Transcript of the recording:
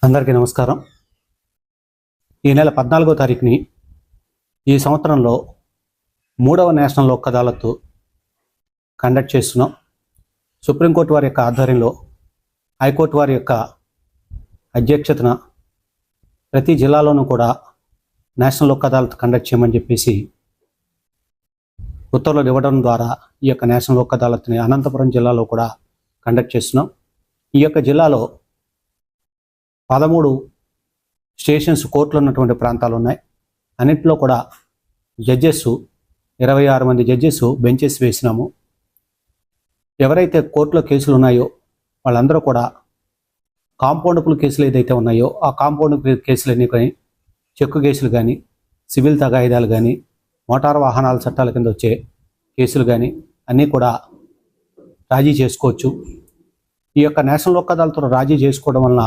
అందరికీ నమస్కారం. ఈ నెల 14వ తారీఖుని ఈ సంవత్సరంలో 3వ నేషనల్ లోక్ అదాలత్ కండక్ట్ చేస్తున్నాం. సుప్రీంకోర్టు వారి యొక్క ఆధ్వర్యంలో హైకోర్టు వారి యొక్క అధ్యక్షతన ప్రతి జిల్లాలోనూ కూడా నేషనల్ లోక్ అదాలత్ కండక్ట్ చేయమని చెప్పేసి ఉత్తర్వులు ఇవ్వడం ద్వారా ఈ యొక్క నేషనల్ లోక్ అదాలత్ని అనంతపురం జిల్లాలో కూడా కండక్ట్ చేస్తున్నాం. ఈ యొక్క జిల్లాలో 13 స్టేషన్స్ కోర్టులు ఉన్నటువంటి ప్రాంతాలు ఉన్నాయి. అన్నింటిలో కూడా జడ్జెస్ 26 మంది జడ్జెస్ బెంచెస్ వేసినాము. ఎవరైతే కోర్టులో కేసులు ఉన్నాయో వాళ్ళందరూ కూడా కాంపౌండబుల్ కేసులు ఏదైతే ఉన్నాయో ఆ కాంపౌండబుల్ కేసులన్నీ కానీ, చెక్కు కేసులు కానీ, సివిల్ తగాయిదాలు కానీ, మోటారు వాహనాల చట్టాల కింద వచ్చే కేసులు కానీ అన్నీ కూడా రాజీ చేసుకోవచ్చు. ఈ యొక్క నేషనల్ లోక్ అదాలత్లో రాజీ చేసుకోవడం వలన